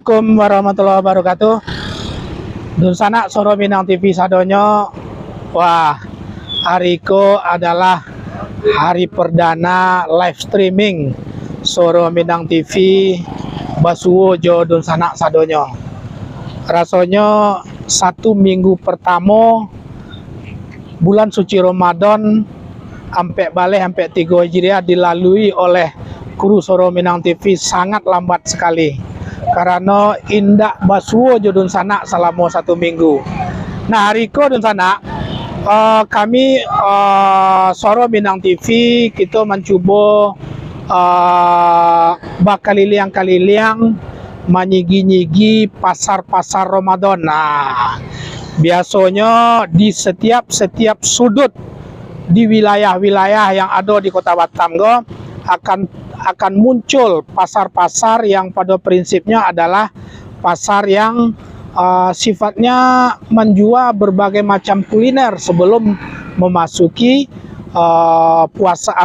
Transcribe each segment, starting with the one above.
Assalamualaikum warahmatullahi wabarakatuh. Dunsana Soro Minang TV sadonyo. Wah, hari ko adalah hari perdana live streaming Soro Minang TV Basuwo Jo Dunsana sadonyo. Rasanya 1 minggu pertama bulan suci Ramadan sampai balik sampai 3 Hijriah dilalui oleh kru Soro Minang TV sangat lambat sekali. Karena indak Basuwo Jo Dunsana selama 1 minggu. Nah, hari ko Dunsana kami Soro Minang TV kita mencoba bakalilang-kalilang menyigi-nyigi pasar-pasar Ramadan. Nah, biasanya di setiap sudut di wilayah-wilayah yang ada di Kota Batam akan muncul pasar-pasar yang pada prinsipnya adalah pasar yang sifatnya menjual berbagai macam kuliner sebelum memasuki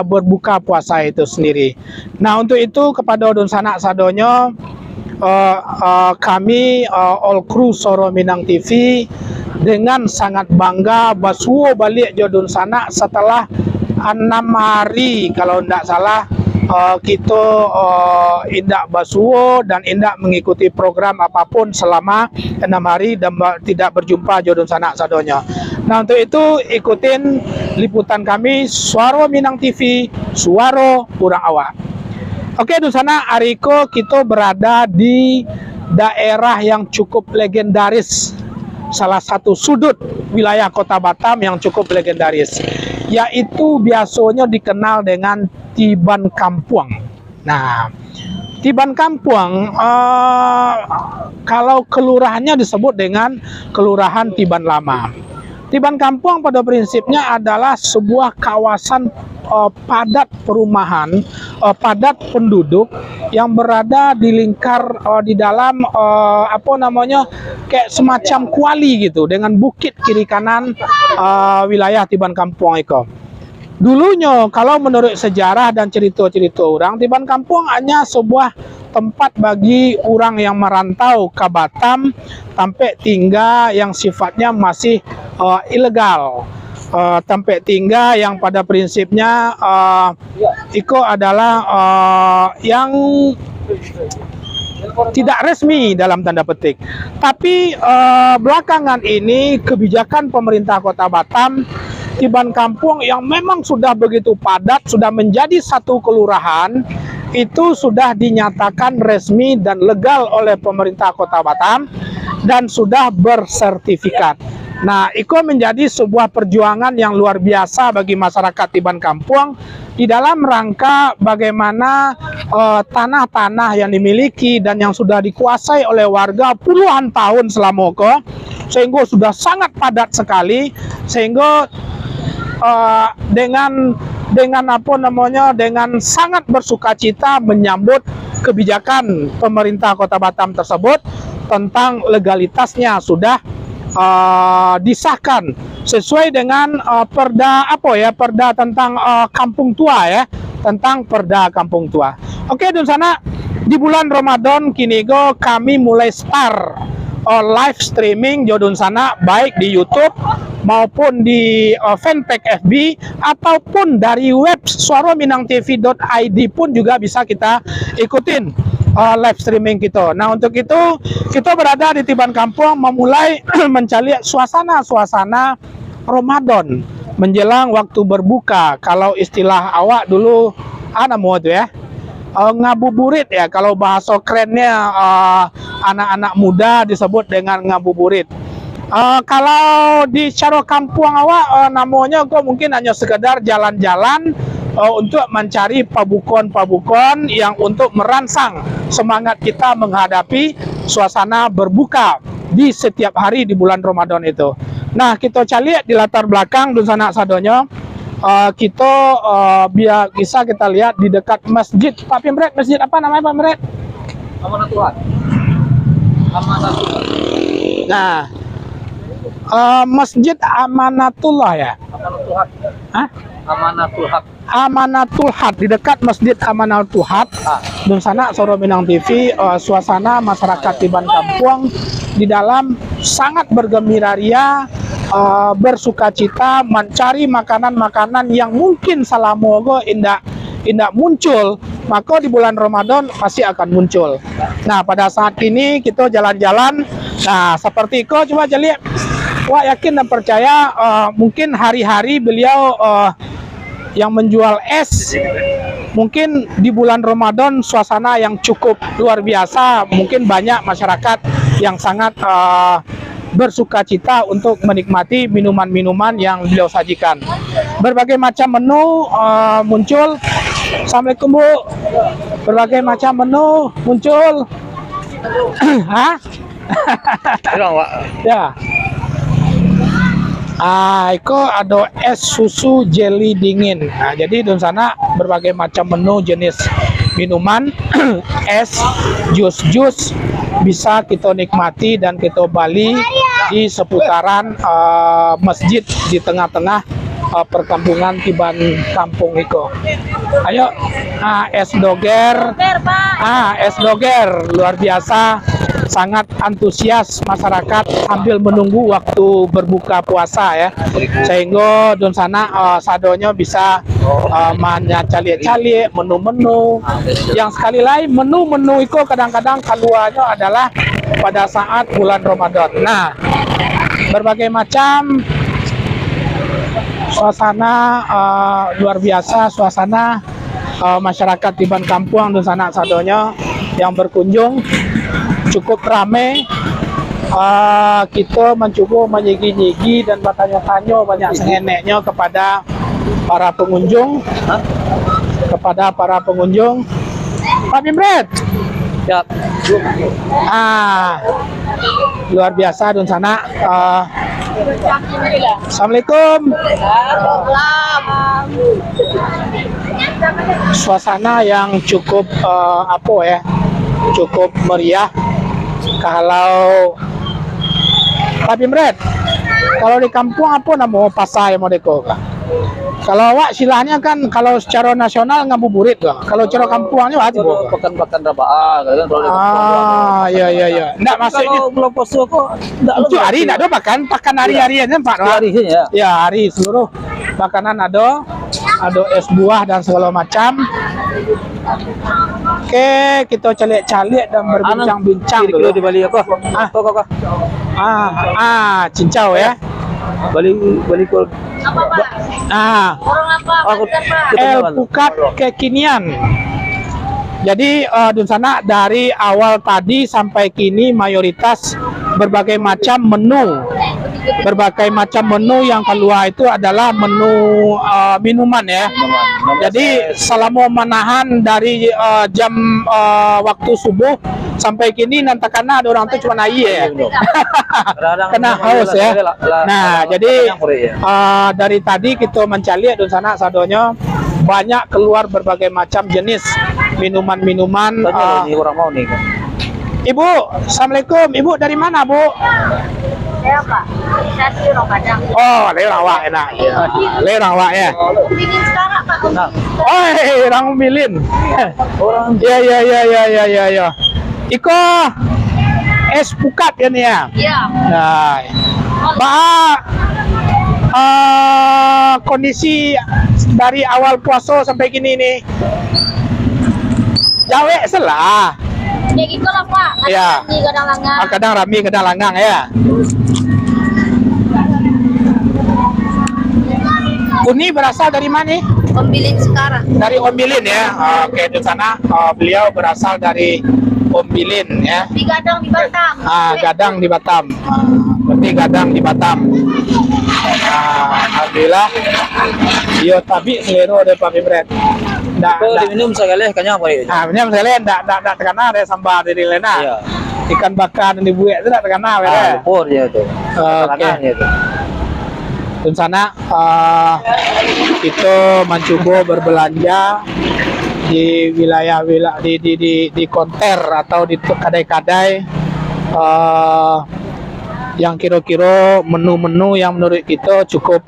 berbuka puasa itu sendiri. Nah, untuk itu kepada Dunsana sadonyo kami all crew Soro Minang TV dengan sangat bangga Basuwo balik Jo Dunsana setelah 6 hari kalau tidak salah. Kita indak Basuwo dan indak mengikuti program apapun selama 6 hari dan tidak berjumpa Jo Dunsana sadonyo. Nah, untuk itu ikutin liputan kami Soro Minang TV, Suaro Urang Awak. Oke Dunsana, hari ko kita berada di daerah yang cukup legendaris, salah satu sudut wilayah Kota Batam yang cukup legendaris, yaitu biasanya dikenal dengan Tiban Kampuang. Nah, Tiban Kampuang kalau kelurahannya disebut dengan Kelurahan Tiban Lama. Tiban Kampuang pada prinsipnya adalah sebuah kawasan padat perumahan, padat penduduk yang berada di lingkar di dalam kayak semacam kuali gitu, dengan bukit kiri kanan wilayah Tiban Kampuang itu. Dulunya kalau menurut sejarah dan cerita-cerita orang, Tiban Kampuang hanya sebuah tempat bagi orang yang merantau ke Batam sampai tinggal yang sifatnya masih ilegal. Tempat tinggal yang pada prinsipnya itu adalah yang tidak resmi dalam tanda petik. Tapi belakangan ini kebijakan pemerintah Kota Batam, Tiban Kampuang yang memang sudah begitu padat, sudah menjadi satu kelurahan, itu sudah dinyatakan resmi dan legal oleh pemerintah Kota Batam dan sudah bersertifikat. Nah, itu menjadi sebuah perjuangan yang luar biasa bagi masyarakat Tiban Kampuang di dalam rangka bagaimana tanah-tanah yang dimiliki dan yang sudah dikuasai oleh warga puluhan tahun selama itu, sehingga sudah sangat padat sekali, sehingga dengan sangat bersukacita menyambut kebijakan pemerintah Kota Batam tersebut tentang legalitasnya sudah disahkan sesuai dengan perda tentang kampung tua ya, tentang perda kampung tua. Oke Dunsana, di bulan Ramadan kini kami mulai start live streaming Jo Dunsana, baik di YouTube maupun di fanpage FB ataupun dari web sorominangtv.id pun juga bisa kita ikutin live streaming kita. Nah, untuk itu kita berada di Tiban Kampuang memulai mencari suasana Ramadan menjelang waktu berbuka. Kalau istilah awak dulu ngabuburit ya, kalau bahasa kerennya anak-anak muda disebut dengan ngabuburit. Kalau di cara kampuang awak namanya mungkin hanya sekedar jalan-jalan untuk mencari pabukon-pabukon yang untuk merangsang semangat kita menghadapi suasana berbuka di setiap hari di bulan Ramadan itu. Nah, kita lihat di latar belakang Dunsana sadonyo, kita biar bisa kita lihat di dekat masjid Pak Pimret. Masjid apa namanya Pak Pimret? Amanatullah. Amanatullah. Nah, Masjid Amanatullah ya? Amanatullah. Hah? Amanatul Haq. Amanatul Haq, di dekat Masjid Amanatul Haq Dun sana Soro Minang TV, suasana masyarakat Tiban Kampung di dalam sangat bergembira ria, bersukacita mencari makanan-makanan yang mungkin salamogo indak muncul, maka di bulan Ramadan pasti akan muncul. Nah, pada saat ini kita jalan-jalan, nah seperti kau coba lihat, wah yakin dan percaya mungkin hari-hari beliau yang menjual es, mungkin di bulan Ramadan suasana yang cukup luar biasa, mungkin banyak masyarakat yang sangat bersukacita untuk menikmati minuman-minuman yang beliau sajikan. Berbagai macam menu muncul. Assalamualaikum Bu. Berbagai macam menu muncul. Hah? Ya. Iko ada es susu jelly dingin. Nah, jadi di sana berbagai macam menu jenis minuman, es, jus bisa kita nikmati dan kita bali di seputaran masjid di tengah-tengah perkampungan Tiban Kampung Iko. Ayo, es doger, es doger luar biasa. Sangat antusias masyarakat sambil menunggu waktu berbuka puasa ya, sehingga don sana sadonya bisa cali-cali menu-menu yang sekali lagi menu-menu itu kadang-kadang keluarnya adalah pada saat bulan Ramadan. Nah, berbagai macam suasana luar biasa, suasana masyarakat Tiban Kampung don sana sadonya yang berkunjung cukup ramai. Kita mencoba menyigi-nyigi dan bertanya-tanya banyak sengeneknya kepada para pengunjung, Pak Bimret. Siap. Luar biasa don sana. Assalamualaikum. Suasana yang cukup cukup meriah. Kalau Pak Bimret, kalau di kampung apa nama pasar yang mau deko? Kalau awak silahnya kan kalau secara nasional ngabuburit kah? Kalau cara kampungnya wajib kok. Pekan-pekan rabaa kan kalau Iya. Enggak maksudnya belum poso kok. itu hari enggak ada pakan hari-hariannya Pak. Hari ya. Ya, hari seluruh makanan ada es buah dan segala macam. Oke, kita calik-calik dan berbincang-bincang dulu di Bali apa? Kok. Cincau ya. Bali kok. Apa Pak? Orang apa? El Pukat kekinian. Jadi di sana dari awal tadi sampai kini mayoritas berbagai macam menu. Berbagai macam menu yang keluar itu adalah menu minuman ya. Jadi selama menahan dari jam waktu subuh sampai kini nanti karena ada orang tuh cuma naik ya. Kena haus ya. Nah, jadi dari tadi kita mencari di sana sadonya banyak keluar berbagai macam jenis minuman-minuman. Orang mau nih. Ibu, Assalamualaikum. Ibu dari mana, Bu? Saya Pak, saya di Rokadang. Oh, lerang wak enak. Lerang wak ya. Bikin sekarang Pak. Oh, orang milin. Orang Ya. Iko es pukat ya nih ya. Iya. Nah, kondisi dari awal puasa sampai kini nih. Jawa selah. Ya gitu lah Pak. Ya. Kadang langgang. Kadang rami, kadang langgang ya. Uni berasal dari mana? Pembilin sekarang. Dari Ombilin ya. Oke, di sana beliau berasal dari Ombilin ya. Di Gadang di Batam. Gadang di Batam. Berarti Gadang di Batam. Alhamdulillah. Yo tapi selero dari Pak Bimret. diminum sekali kayaknya apa ini? Minum sekali ndak terkena ada sambal dari lena. Iya. Ikan bakar dan dibuat itu ndak terkena ya. Lumpur ya itu. Oke. Di sana kita mencoba berbelanja di wilayah di konter atau di kedai-kedai yang kira-kira menu-menu yang menurut kita cukup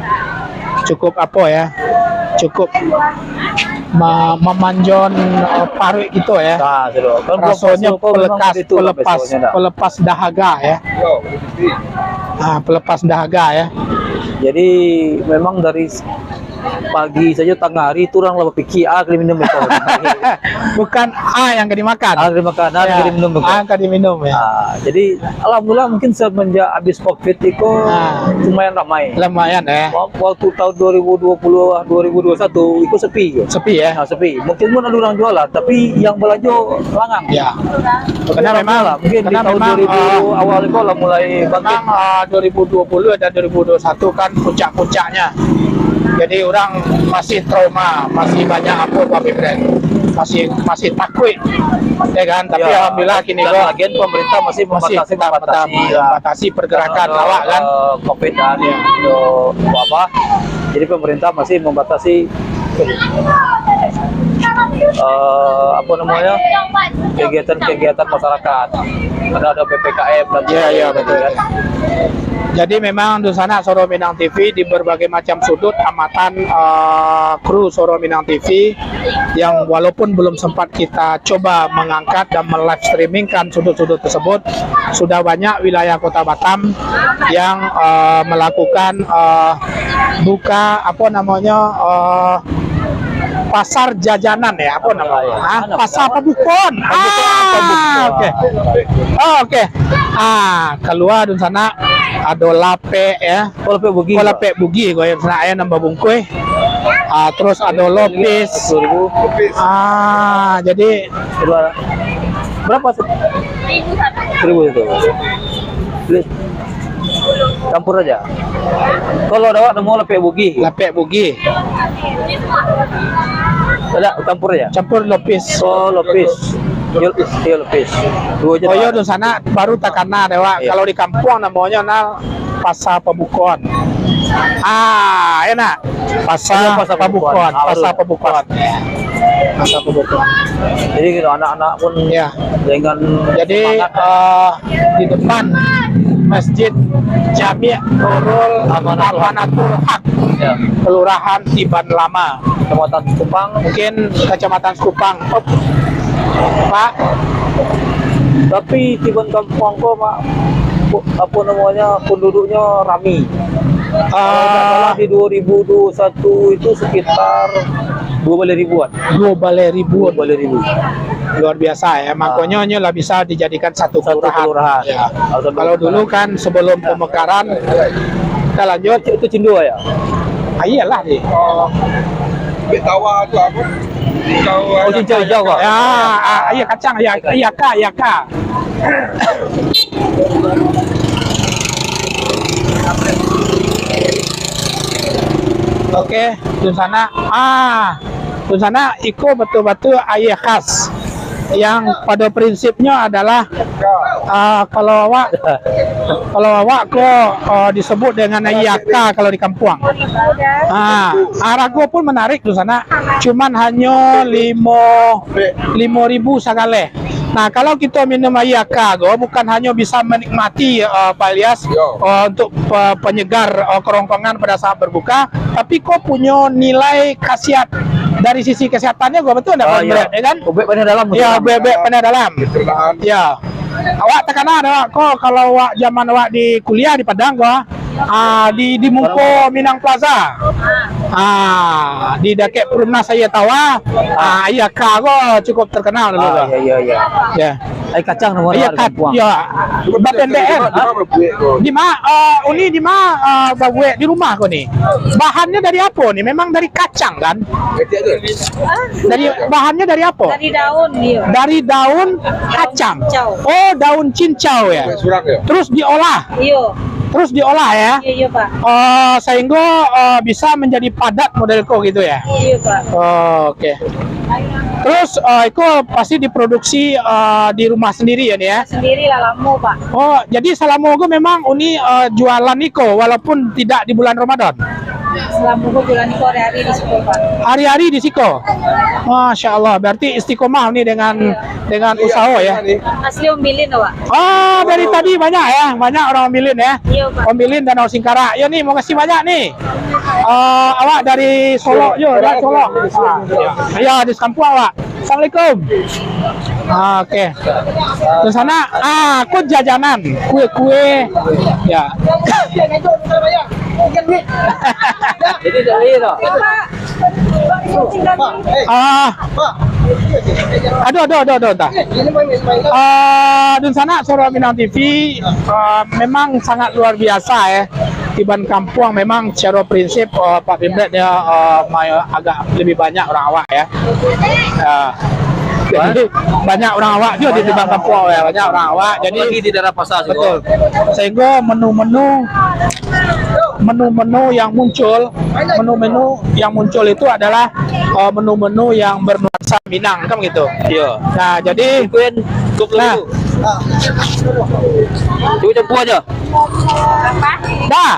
apa ya, cukup memanjon parut gitu ya. Nah, sudah. Kan Rasanya pelepas pelepas. dahaga ya. Pelepas dahaga ya. Jadi memang dari pagi saja tengah hari itu orang lah berpikir minum betul. Bukan yang gak dimakan. Dimakan, Ya, minum betul. gak diminum ya. Jadi alhamdulillah mungkin semenjak habis Covid itu lumayan ramai. Lumayan ya. Waktu tahun 2020 2021 itu sepi. Sepi ya. Sepi. Mungkin pun ada orang jualan, tapi yang belanja langang. Ya. Karena memang lah, mungkin di tahun 2000 awal itu lah mulai bangkit. Memang 2020 dan 2021 kan puncak-puncaknya. Jadi orang masih trauma, masih banyak Pak Brand, masih takut, ya kan? Tapi alhamdulillah kini lagian pemerintah masih membatasi pergerakan awak kan, COVID dan apa? Jadi pemerintah masih membatasi apa namanya kegiatan masyarakat. Ada PPKM dan betul kan. Jadi memang di sana Soro Minang TV di berbagai macam sudut amatan kru Soro Minang TV yang walaupun belum sempat kita coba mengangkat dan melive streamingkan sudut-sudut tersebut, sudah banyak wilayah Kota Batam yang melakukan buka pasar jajanan ya, pasar pabukon. Oke. Keluar di sana ada lape ya, lape bugi gue sana ayah nambah bungkui. Terus ada lopis. Jadi berapa? 1.000 itu. Campur aja. Kalau ada mau lape bugi. Ada campur aja. Campur lopis. Lopis. Iya lopis. Dua aja. Di sana baru takana dewa. Kalau di kampung namanya pasar pabukon. Enak. Pasar pabukon. Jadi gitu anak-anak pun dengan jadi di depan Masjid Jami' Nurul Amanatul Haq, Kelurahan Tiban Lama, Kecamatan Sekupang. Mungkin Kecamatan Sekupang. Pak. Tapi Tiban Kampung kok apa namanya penduduknya rami. Di 2021 itu sekitar 2 ribuan. Luar biasa ya, makanya lah bisa dijadikan satu kelurahan. Ya. Kalau dulu kan sebelum pemekaran, kita lanjut itu Cindua ya. Iyalah nih. Tawa itu apa? Cincau hijau kok. Iya kacang ya, iya kak. Oke, di sana iko betul-betul ayah khas yang pada prinsipnya adalah kalau awak kok disebut dengan ayaka kalau di kampung. Arago pun menarik di sana, cuman hanya 5.000 sekali. Nah, kalau kita minum ayaka, bukan hanya bisa menikmati Pak Ilyas untuk penyegar kerongkongan pada saat berbuka, tapi kok punya nilai khasiat dari sisi kesehatannya, betul enggak? Ya kan? Bebek pandai dalam. Ya, bebek pandai dalam. Ya. Awak tekan ada kok kalau awak zaman awak di kuliah di Padang di Mungko Minang Plaza. Di dekat Perumnas saya tawa. Iya kok cukup terkenal dulu. Iya. Ya. Ai kacang namanya. Ya. BPNDR. Di babuek di rumah kok nih. Bahannya dari apa nih? Memang dari kacang kan? Bahannya dari apa? Dari daun dia. Dari daun kacang. Oh, daun cincau ya. Terus diolah. Iya. Terus diolah ya. Iya, Pak. Sehingga bisa menjadi padat modelku gitu ya. Iya, Pak. Oke. Terus itu pasti diproduksi di rumah sendiri ya nih ya? Sendiri lah lamo, Pak. Oh, jadi selama gue memang Uni jualan Niko walaupun tidak di bulan Ramadan. Selama bulan itu hari-hari di sekolah Pak. Hari-hari di Siko. Masya Allah, berarti istiqomah nih dengan usaha ya. Asli Ombilin Pak. Oh, dari tadi banyak ya, banyak orang Ombilin ya. Iya Pak. Ombilin dan Singkara. Ya nih, mau kasih banyak nih. Awak dari Solo, yo, dari Solo. Ya, di kampung awak. Assalamualaikum. Oke. Di sana, aku jajanan, kue-kue. Ya. Jadi dari itu. Aduh. Di sana Soro Minang TV memang sangat luar biasa ya. Tiban kampung memang secara prinsip Pak Pimret dia agak lebih banyak orang awak ya. Jadi banyak orang awak juga di tiban kampung ya, banyak orang awak. Jadi Lagi di daerah pasar juga. betul. Sehingga menu-menu yang muncul itu adalah menu-menu yang bernuansa Minang kan gitu. Iya. Nah, jadi Kuen cukup Nah. dulu. Coba campur aja. dah.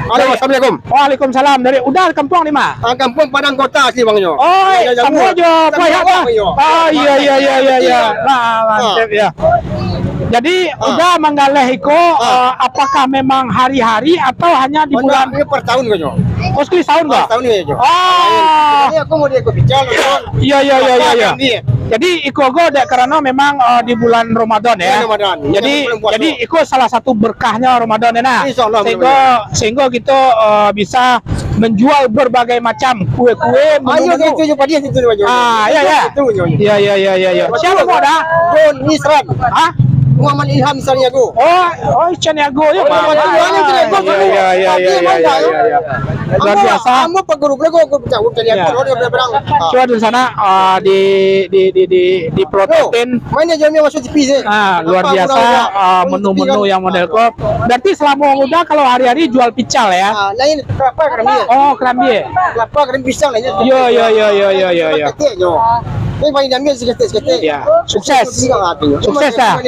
Halo, Assalamualaikum. Waalaikumsalam. Dari udah kampung ni mah. Kampung Padang Kota sini bang Nyo. Oh, sama aja. Sama Apa? Bang Nyo. Oh, iya. Nah, mantap ya. Jadi udah menggaleh iko apakah memang hari-hari atau hanya di bulan Ini per tahun bang Nyo. sekali tahun Per enggak? tahun ini Nyo. Oh. Ini aku mau dia ikut bicara. Iya. Jadi iko go dek karena memang di bulan Ramadan ya. Bulan Ramadan. Jadi Bulan puasa. jadi iko salah satu berkahnya Ramadan ya nah. Insyaallah, Sehingga kita bisa menjual berbagai macam kue-kue Ayo menu-menu. itu juga dia situ bang Nyo. Ya. Itu Nyo. Iya. Siapa mau dah? Don Isran. Hah? Muhammad Ilham misalnya aku. Oh, Chaniago ya, Pak. Iya. Luar biasa. Kamu peguru belagu aku bicara tadi aku dia berang. Coba di sana di prototin. Mana jamnya masuk TV sih? Luar biasa menu-menu yang model kop. Berarti selama muda kalau hari-hari jual pical ya. Lain kelapa kerami. Oh, kerambi. Kelapa kerami pisang lainnya. Yo. Ini paling damai sikit-sikit. Ya, sukses. Sukses dah.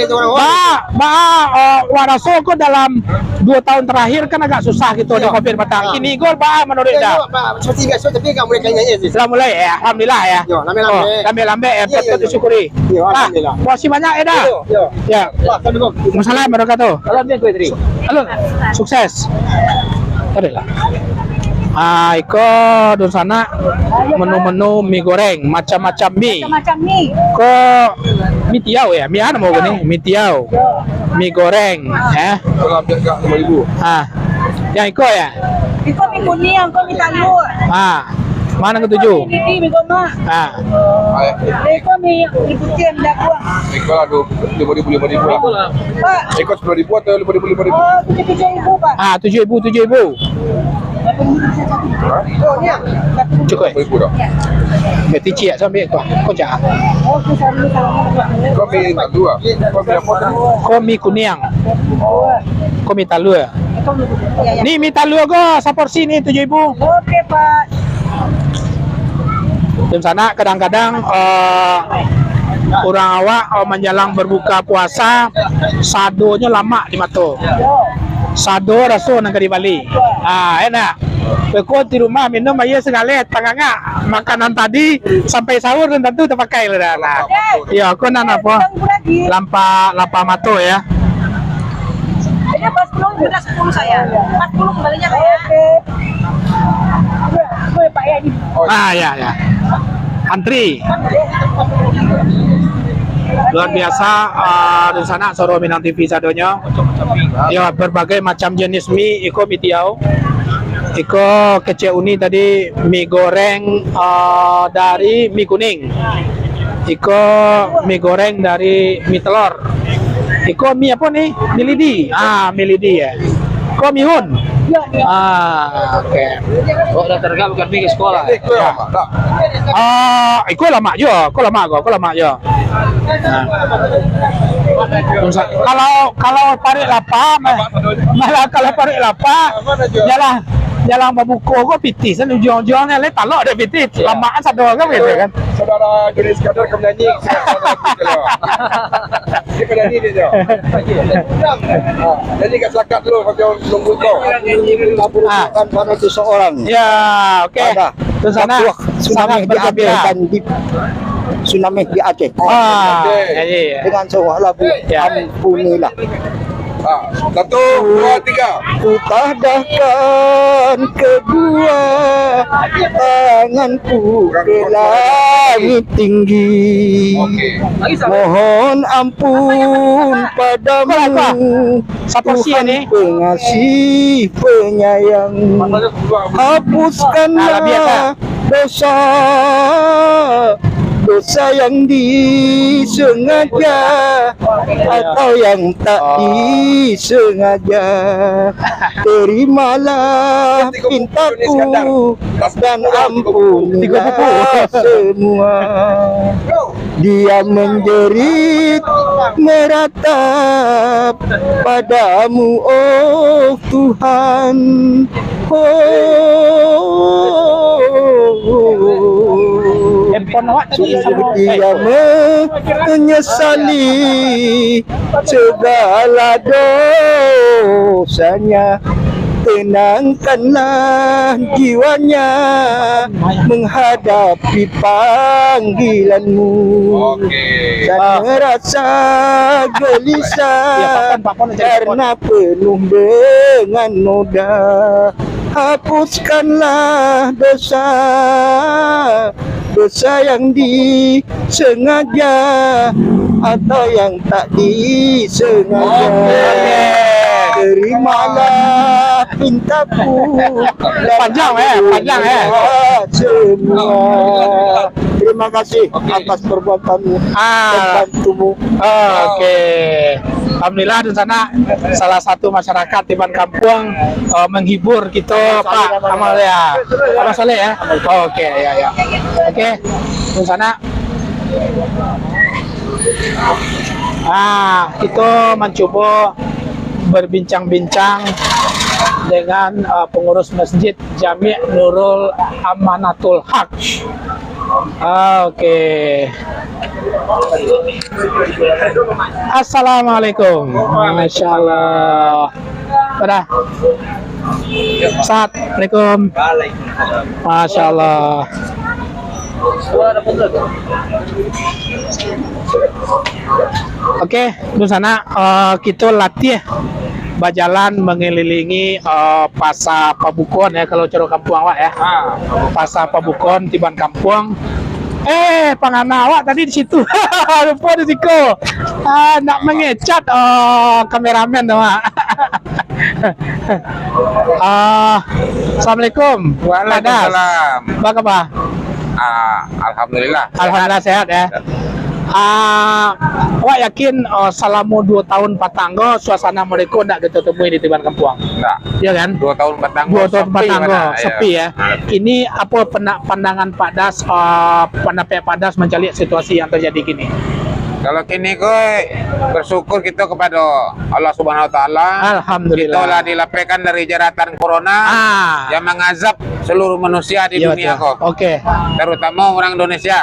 Waraso kok dalam 2 tahun terakhir kan agak susah gitu di Kopir Batang. Kini gol menurut dah. Seperti biasa tapi enggak mulai kayaknya sih. Sudah mulai ya, alhamdulillah ya. Yo, lambe-lambe. Lambe ya, Iya, patut disyukuri. Yo, alhamdulillah. Masih banyak ya dah. Yo. Ya. Assalamualaikum. Masalah mereka tuh. Kalau dia kue tadi. Halo, sukses. Tadi lah. Iko di sana menu-menu mie goreng, macam-macam mie. Macam ni. Kok mie tiaw ya? Mie apa mau gini? Mie tiaw. Mie goreng, ya. Kalau ambil enggak 5.000. Yang Iko ya? Iko mi kuning, kau mi talur. Mana ketujuh? Ini mi goma. Iko mi putih yang dah buang. Ikut ada 5.000 lah. Pak, Ikut 10.000 atau 5.000? oh 7.000 Pak. 7.000. Oh, ni. Cukup. 5.000 dah. Berarti cik sampai kau. Kau cak. Oh, sorry kalau Kau pilih tak dua. Kau pilih apa tadi? Kau mie kuning. Kau mie talur. ya. Ni mie talur kau seporsi ni 7.000. Okey Pak. Di sana kadang-kadang orang awak menjelang berbuka puasa sadonya lama di mato. Sado raso nang di Bali. Enak. Kau di rumah minum aja segala tengahnya makanan tadi sampai sahur dan tentu terpakai lah. Ya, kau nak apa? Lampa mato ya. Ini pas 10 sudah 10 saya. 40 kembalinya saya. Gue Pak ya ini. Ya. Antri. Luar biasa di sana Soro Minang TV sadonya. Ya, berbagai macam jenis mie, iko mie tiaw. Iko kecil uni tadi mie goreng dari mie kuning. Iko mie goreng dari mie telur. Iko mie apa nih? Milidi. Mie lidi ya. Kok mihun? Oke. Oh, dah tergak bukan pergi sekolah. Ya. Iko lama juga. Kok lama juga. Kalau parik lapa, malah kalau parik lapa, jalan jalan babuko kok pitis kan ujung-ujungnya le talok ada pitis. Lamaan satu kan gitu kan. Saudara Joni Iskandar akan menyanyi. Dia penyanyi dia. Jadi kat selakat dulu sampai nunggu kau. Kan pada seseorang Ya, oke. pada Terus sana waktu tsunami sangat di Aceh bergembira. dan di tsunami di Aceh Ah, ya. dengan sebuah lagu Ya. Ampunilah. Satu, dua, tiga. Ku tadahkan kedua tanganku ke langit tinggi. Okey. Mohon ampun padamu Siapa sih Tuhan ini? pengasih penyayang. Nah, Hapuskanlah biasa. dosa yang disengaja atau yang tak disengaja. Terimalah pintaku dan ampunilah semua. Dia menjerit meratap padamu, oh Tuhan. Handphone awak tadi sama Dia menyesali segala dosanya. Tenangkanlah jiwanya menghadapi panggilanmu. Okey. Dan merasa gelisah Pak Pon jadi karena penuh dengan noda. Hapuskanlah dosa yang disengaja atau yang tak disengaja. Terimalah pintaku dan Panjang, panjang, semua. Terima kasih atas perbuatanmu dan bantumu. Oke. Alhamdulillah di sana salah satu masyarakat di Ban Kampung menghibur kita Pak Amal ya. Pak Saleh ya. Oke, ya. Oke. Di sana kita mencoba berbincang-bincang dengan pengurus masjid Jami' Nurul Amanatul Haq. Oke. Assalamualaikum. Masya Allah. Pada. Assalamualaikum. Masya Allah. Oke, di sana kita latih berjalan mengelilingi pasar Pabukon ya kalau cara kampung awak ya. Pasar Pabukon di Ban Kampung. Pangana awak tadi di situ. Lupa di situ. Nak mengecat kameramen tuh, Mak. Assalamualaikum. Waalaikumsalam. Apa kabar? Alhamdulillah. Alhamdulillah sehat ya. Awak yakin selama 2 tahun patanggo suasana mereka tidak kita temui di Ban Kampung? Enggak. Iya kan? 2 tahun petang. 2 tahun patanggo sepi ya. Ini apa pandangan Pak Das, pendapat Pak Das mencari situasi yang terjadi kini? Kalau kini bersyukur kita kepada Allah Subhanahu Wa Taala. Alhamdulillah. Kita telah dilapaikan dari jeratan corona yang mengazab seluruh manusia di Iya, dunia betul. Oke. terutama orang Indonesia.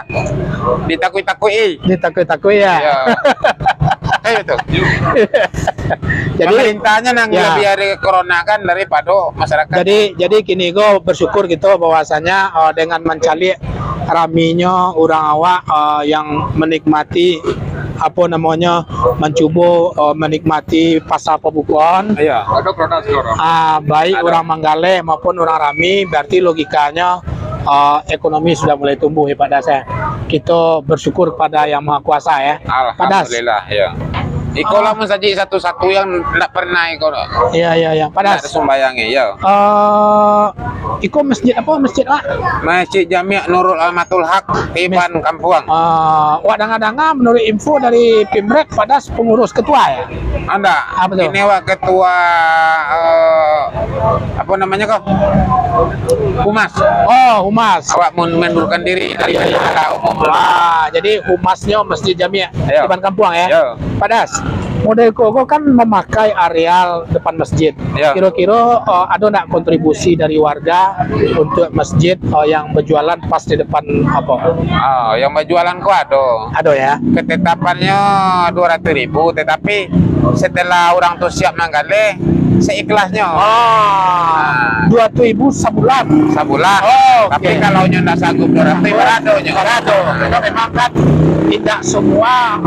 Ditakui-takui. Ditakui-takui ya. Ya. Betul. Jadi Pemerintahnya yang ya. lebih dari corona kan daripada masyarakat. jadi kini go bersyukur gitu bahwasanya dengan mencari raminya orang awak yang menikmati apa namanya mencoba menikmati pasar Pabukon. Iya. Ada corona sekarang. Baik orang Manggale maupun orang Rami, berarti logikanya ekonomi sudah mulai tumbuh ya Pak Das ya. Kita bersyukur pada Yang Maha Kuasa ya. Pak Das. Alhamdulillah ya. Iko lah mensaji satu-satu yang tidak pernah iko. Iya. Pak Tidak Das. ada sembayangnya ya. Iko masjid apa masjid Pak? Masjid Jami' Nurul Amatul Haq di Ban Kampung. Wak danga-danga menurut info dari Pimrek Pak Das pengurus ketua ya. Anda, Apa tuh? ini wak ketua apa namanya kok? Humas. Oh, humas. Awak mengundurkan diri dari bendahara umum. Jadi humasnya Masjid Jami' Iya. di Ban Kampung ya. Iya. Pak Das, Modelco kan memakai areal depan masjid. Ya. Kira-kira ada nggak kontribusi dari warga untuk masjid yang berjualan pas di depan apa? Yang berjualan kok ada. Ada ya. Ketetapannya 200.000, tetapi setelah orang tuh siap manggali, seikhlasnya. Ah, 200.000 sebulan. Sebulan. Oh, Tapi oke. kalau nyo ndak sanggup 200, beradonya. Karena memang kan tidak semua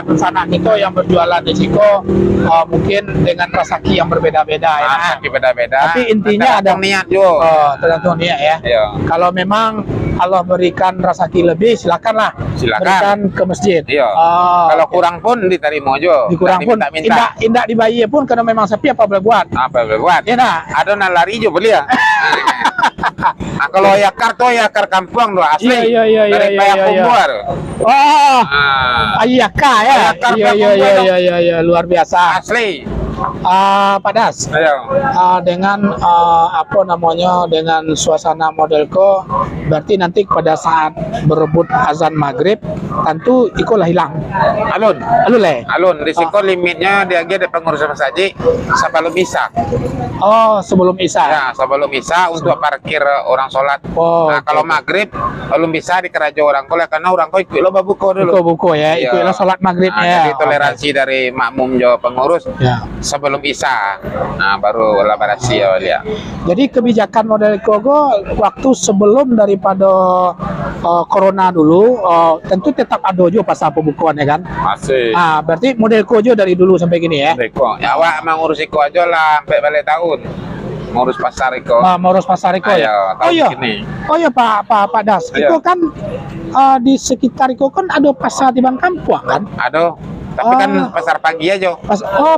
nusana kita yang berjualan di Ciko mungkin dengan rezeki yang berbeda-beda ya. Sakit beda-beda. Tapi intinya ada niat juga. tergantung niat ya. Iya. Kalau memang Allah berikan rezeki lebih, silakanlah Silakan. berikan ke masjid. Iya. Oh, Kalau kurang pun diterima aja. dikurang pun minta. indak dibayar pun karena memang sepi apa boleh buat. Apa boleh buat? Ya nah. Ada nang lari juga beli ya. Nah, kalau yakar tuh yakar kampung tuh asli. Iya, Dari iya, Payak iya, iya. Kumbar. Oh, Ah, Ayaka ya. Ayaka, Iya, iya, Pak iya, iya, iya, luar biasa. asli. Pak Das, Ayo. dengan apa namanya, dengan suasana modelco, berarti nanti pada saat berebut azan maghrib, tentu ikolah hilang. Alun. Lalu le. Alun, risiko limitnya dia ada pengurus masjid sebelum Isya. Oh, sebelum Isya. Ya, sebelum Isya untuk parkir orang sholat. Oh, Nah, oke. kalau maghrib belum bisa dikeraja orang kole karena orang kole ikut lo babuko dulu. Buku-buku ya, Iya. ikutlah sholat maghrib Nah, ya. jadi toleransi dari makmum jo pengurus Ya. sebelum Isya. Nah, baru labarasi ya dia. Jadi kebijakan modelco waktu sebelum daripada corona dulu, tentu tetap ada juga pasal pembukuan ya kan. Masih. Berarti modelco juga dari dulu sampai gini ya. Riko. Ya, awak emang ngurus Iko aja lah sampai balik tahun. Ngurus pasar Iko. Moros Pasar Iko ya. Ayo, Oh tahun iya. ini. Oh iya Pak Das. Iya. Itu kan di sekitar Iko kan ada pasar di Bang Kampung kan? Aduh, tapi kan Oh. pasar pagi aja.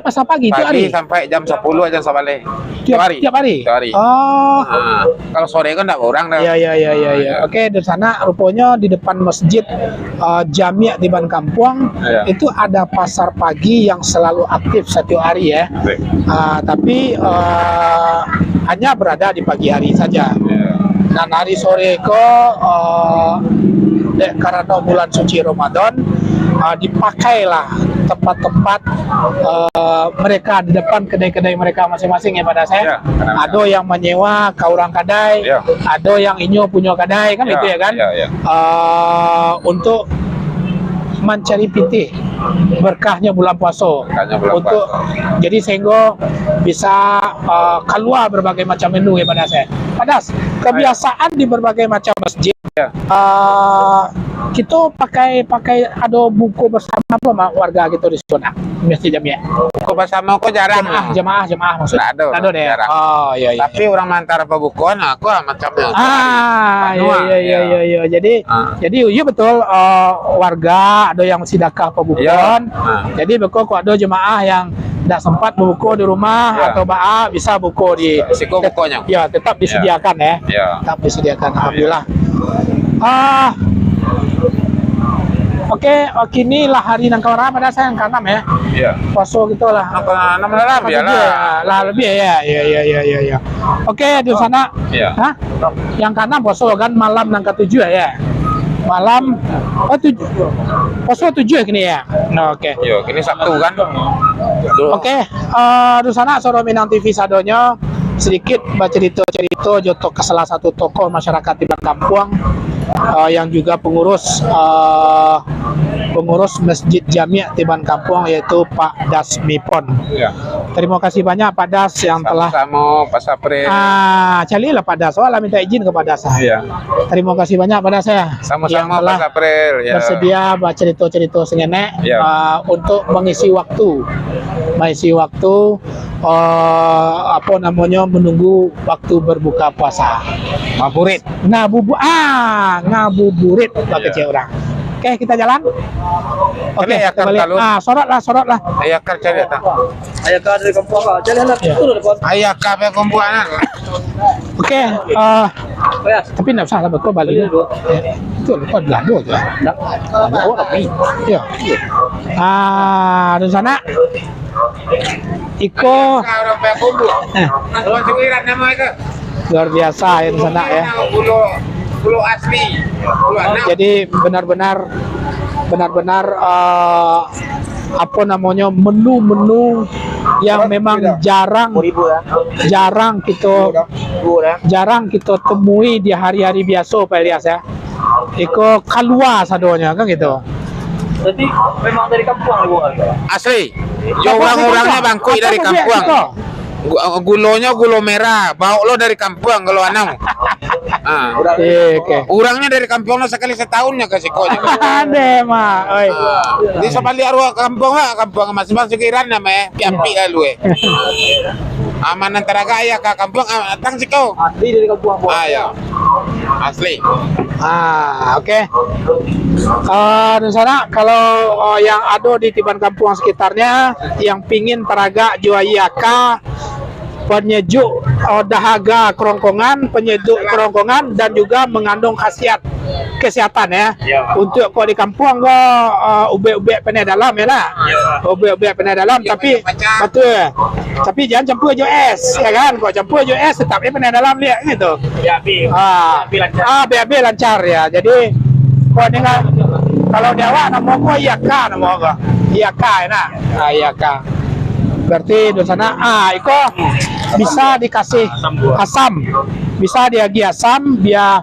Pasar pagi itu hari. Pagi sampai jam 10 aja sabale. Tiap hari. Tiap hari. Oh. Nah, kalau sore kan enggak orang dah. Iya. Oke, di sana rupanya di depan masjid Jami' di Ban Kampung Iya. itu ada pasar pagi yang selalu aktif setiap hari ya. Baik. Tapi hanya berada di pagi hari saja. Iya. Dan hari sore karena bulan suci Ramadan dipakailah tempat-tempat mereka di depan kedai-kedai mereka masing-masing ya pada saya. Ya, benar-benar. Ada yang menyewa ke orang kedai, Ya. ada yang inyo punya kedai kan itu ya kan. Ya. Untuk mencari pitih berkahnya bulan puasa. Berkahnya bulan Untuk jadi sehingga bisa keluar berbagai macam menu ya pada saya. Padas, kebiasaan di berbagai macam masjid Ya. kita pakai ada buku bersama apa sama warga gitu di sana masjid Jami'. Kok bersama kok jarang. Jemaah maksudnya. Nggak ada, deh. jarang. Oh iya. Tapi orang mantar pembukuan aku macamnya. Iya. Jadi iya betul, warga ada yang sidakah pembukuan. Iya. Jadi betul kok ada jemaah yang tidak sempat buku di rumah Ya. atau bisa buku di Risiko bukunya. ya tetap disediakan ya. Ya. Tetap disediakan, alhamdulillah. Oke, kini lah hari nang kawan pada saya yang kanam ya. Iya. Puasa gitu lah. Apa nama ya lah. Lah lebih ya. Iya. Oke, di sana. Iya. Hah? Yang kanan puasa kan malam nang ke-7 ya. Malam 7. Puasa 7 kini ya. Nah, oke. Yo, ini Sabtu kan. Oke, di sana Soro Minang TV sadonya sedikit baca cerita jotok ke salah satu tokoh masyarakat di Bang Kampung yang juga pengurus Masjid Jami' Tiban Kampung, yaitu Pak Das Mipon. Iya. Terima kasih banyak Pak Das yang telah sama Pak Sapre. carilah Pak Das, soalnya minta izin kepada saya. Iya. Terima kasih banyak pada saya yang Sama-sama telah Pak Sapre. Ya. bersedia baca cerita-cerita sengenek Iya. untuk mengisi waktu apa namanya, menunggu waktu berbuka puasa. Maburit. Ngabuburit pakai Iya. orang. Oke, kita jalan. Oke, Boleh ya, kita balik. kalau- Sorot lah. Ayah kerja dia tak. Ayah kau dari kampung kau. Jalan lah. Ya. Turun depan. Ayah kafe kumpulan. Oke, Ya. tapi enggak usah lah, betul balik. Itu lepas belado tu. Oh, tapi. Ya. Di sana Iko Orang kafe kumpul. Orang sekiran nama itu. luar biasa ya di sana ya. Pulau asli. Pulau anak. Jadi benar-benar apa namanya menu-menu yang memang jarang jarang kita temui di hari-hari biasa Pak Elias ya. Iko keluar sadonya kan gitu. Jadi memang dari kampung ibu harga. Asli. Yo orang-orangnya bangkui dari kampung. Gulonya gulo merah, bau lo dari kampung kalau anang. Oke. Orangnya dari kampung lo sekali setahunnya kasih konya. Ada mah. Oi. Di sebalik arwah kampung lah, kampung masing-masing sekiran namanya piampi lalu aman antara gaya ke kampung datang sih kau. Asli dari kampung. Ayo. Asli. Oke. Di sana kalau yang ada di tiban kampung sekitarnya yang pingin teraga juayaka penyejuk dahaga kerongkongan, penyejuk kerongkongan dan juga mengandung khasiat kesehatan ya. Untuk kau di kampung kau ube-ube penai dalam ya lah. Ube-ube penai dalam tapi betul. Tapi jangan campur jo es ya kan. Kau campur jo es tetapnya penai dalam dia gitu. BAB lancar ya. Jadi kau dengan kalau di awak nama kau Iyaka nama kau. Iyaka ya. Iyaka. Berarti di sana iko bisa dikasih asam, bisa diagi asam biar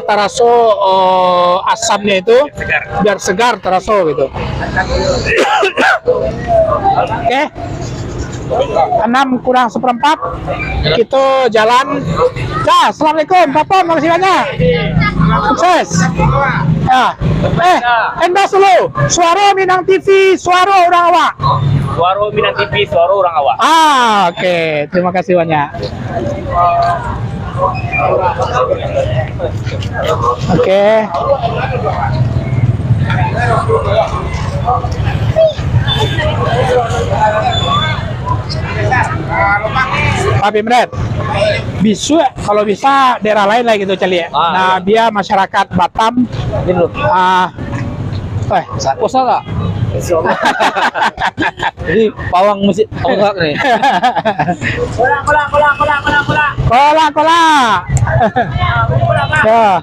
teraso asamnya itu biar segar teraso gitu. Oke. 6 kurang 1/4 kita jalan. Assalamualaikum Papa, makasih banyak. Sukses. Ya. Endas dulu. Suara Minang TV, suara orang awak. Suara Minang TV, suara orang awak. Oke. Terima kasih banyak. Oke. Tapi menit. Bisa kalau bisa daerah lain lah gitu Cali. Nah, dia masyarakat Batam. Usah nggak? Jadi pawang musik pawang nih. Kola. Ya.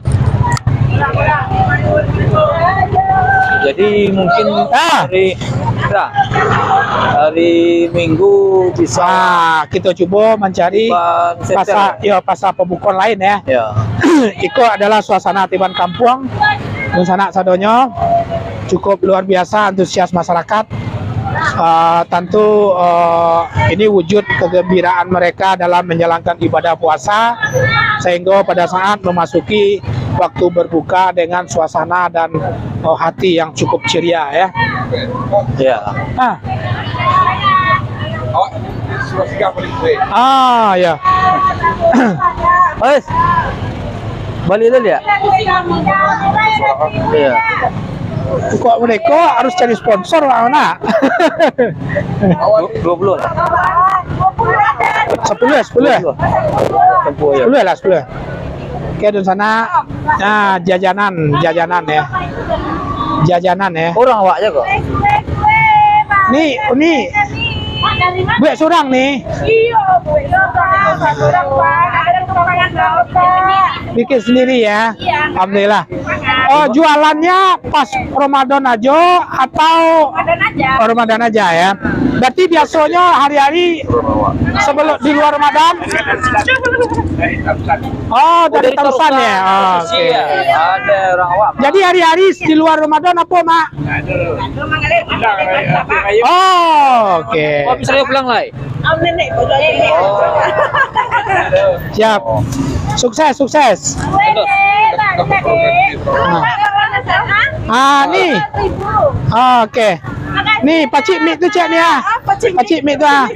Jadi mungkin hari Minggu bisa kita coba mencari pasar pembukuan lain ya. Itu adalah suasana tiban kampung dan sana sadonyo cukup luar biasa antusias masyarakat. Tentu ini wujud kegembiraan mereka dalam menjalankan ibadah puasa sehingga pada saat memasuki waktu berbuka dengan suasana dan hati yang cukup ceria ya. Ya. Ya. Balik dulu ya. Iya. Kok mereka harus cari sponsor mana? 20 lah. 10 lah. Oke, di sana jajanan ya. Jajanan ya. Orang awaknya kok. Nih, buat surang nih. Bikin sendiri ya. Alhamdulillah. Jualannya pas Ramadan aja atau Ramadan aja ya. Berarti biasanya hari-hari sebelum di luar Ramadan. Dari terusan ya. Oke. Ada orang awak. Jadi hari-hari di luar Ramadan apa, Mak? Oke. Bisa pulang lah. Siap. Sukses. Nih. Oke. Nih, Pacik Mik tu cek ni ah. Pacik Mik tu ah.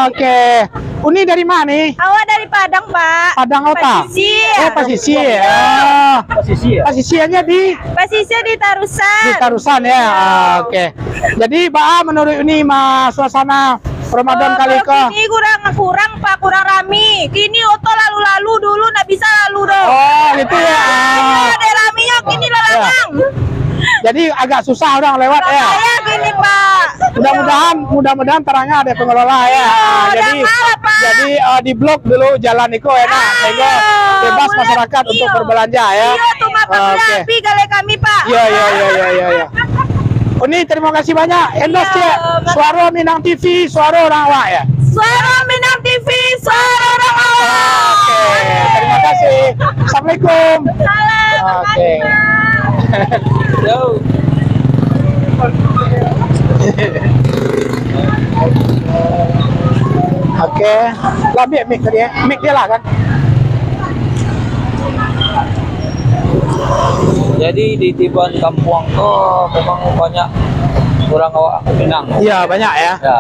Oke. Uni dari mana nih? Awak dari Padang, Pak. Padang apa? Pasisir. Pasisir. Pasisirnya di Pasisir di Tarusan. Di Tarusan ya. Oke. Jadi, Pak, menurut ini suasana Ramadan kali ke? Ini kurang Pak, kurang rami. Kini oto lalu dulu nggak bisa lalu dong. Gitu ya. Ada raminya kini lalang. Jadi agak susah orang lewat ya. Saya gini Pak. Mudah-mudahan terangnya ada pengelola ya. Jadi di blok dulu jalan itu enak sehingga bebas masyarakat untuk berbelanja ya. Iya tuh Pak, api kali kami Pak. Iya. Uni terima kasih banyak. Endorse Iya, Cik. Suara Minang TV, suara orang awak ya. Suara Minang TV, suara orang awak. Oke, terima kasih. Assalamualaikum. Salam. Oke. Yo. Oke. Lah mic dia. Mic dia lah kan. Jadi di Tiban Kampung tuh memang banyak orang awak Minang. Iya, banyak ya. Ya.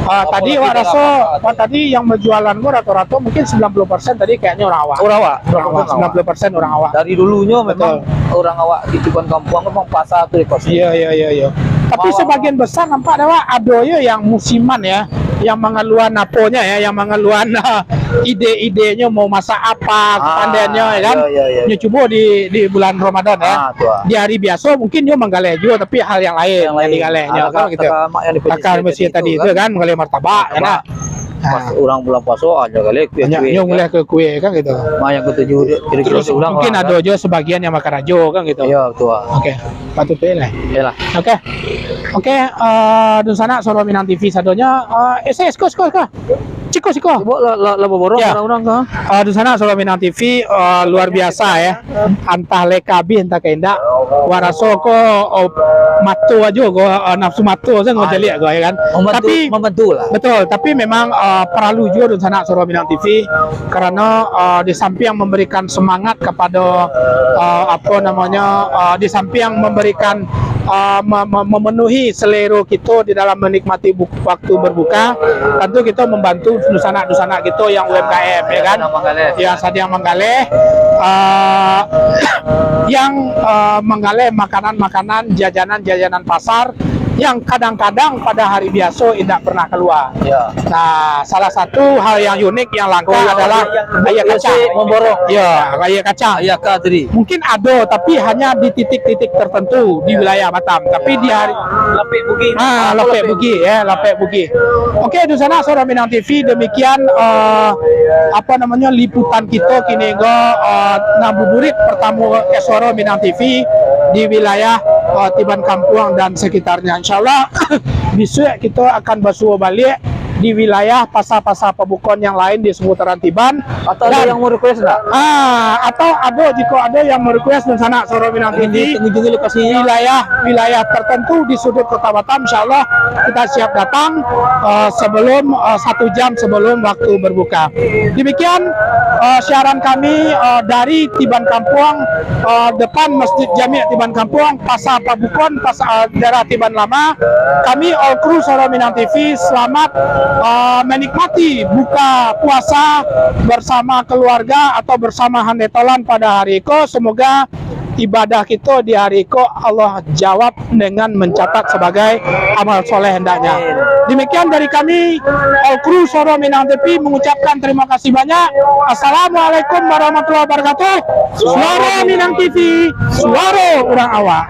Tadi Apalagi wak dalam rasa apa- tadi yang berjualan gua rata-rata mungkin 90% tadi kayaknya orang awak. orang awak, Orang awak, 90% orang awak. Dari dulunya memang orang awak di Tiban Kampung memang pasar tuh di pasar. Iya. Tapi Awak- sebagian besar nampak ada ya yang musiman ya, yang mengeluarkan naponya ya, yang mengeluarkan ide-idenya mau masak apa, kepandaiannya ya kan. Iya. Nya coba di bulan Ramadan ya. Tuh. Di hari biasa mungkin dia menggaleh juga, tapi hal yang lain yang digalehnya kan gitu. Mak yang di Takar masjid tadi itu kan menggaleh martabak ya nak. Pas orang bulan puasa aja kali kue Banyak yang mulai ke kue kan gitu. mak yang ketujuh kira-kira Terus ulang mungkin ada juga sebagian yang makan rajo kan gitu. iya tuh Oke, patut pilih. ya lah Oke, dun sana Solo Minang TV sadonya esko. Ciko. coba lah borong Ya. orang-orang kan Di sana Solo Minang TV luar biasa ya. Entah lekabi entah keindak. Waraso ko matu aja go nafsu matu saya ngojali ya go ya kan. Tapi membantu lah betul, tapi memang perlu juga di sana Solo Minang TV karena di samping memberikan semangat kepada di samping memberikan memenuhi selera kita di dalam menikmati waktu berbuka, tentu kita membantu dusana kita yang UMKM ya kan, yang sedang menggaleh yang menggaleh makanan-makanan, jajanan pasar yang kadang-kadang pada hari biasa tidak pernah keluar. ya Nah, salah satu hal yang unik yang langka adalah ayam kacang. memborong Ya, ayam kacang. iya kak tadi Mungkin ada, tapi hanya di titik-titik tertentu di wilayah Batam. Tapi di hari lepek bugi Lapek Bugi. Oke, di sana Solo Minang TV demikian liputan kita kini go ngabuburit pertama Solo Minang TV di wilayah Tiban Kampung dan sekitarnya. Insyaallah besok kita akan basuh balik di wilayah pasar-pasar pembukaan yang lain di seputaran Tiban. atau ada yang mau request enggak Atau jika ada yang merequest di sana Solo Minang TV ini lokasi wilayah tertentu di sudut kota Batam, insyaallah kita siap datang sebelum 1 jam sebelum waktu berbuka. Demikian siaran kami dari Tiban Kampung, depan Masjid Jami' Tiban Kampung, Pasar Pabukon, Pasar daerah Tiban Lama. Kami all crew Solo Minang TV selamat menikmati buka puasa bersama keluarga atau bersama handetolan pada hari itu. Semoga ibadah kita di hari itu Allah jawab dengan mencatat sebagai amal soleh hendaknya. Demikian dari kami all crew Solo Minang TV mengucapkan terima kasih banyak. Assalamualaikum warahmatullahi wabarakatuh. Suara Minang TV, suara orang awak.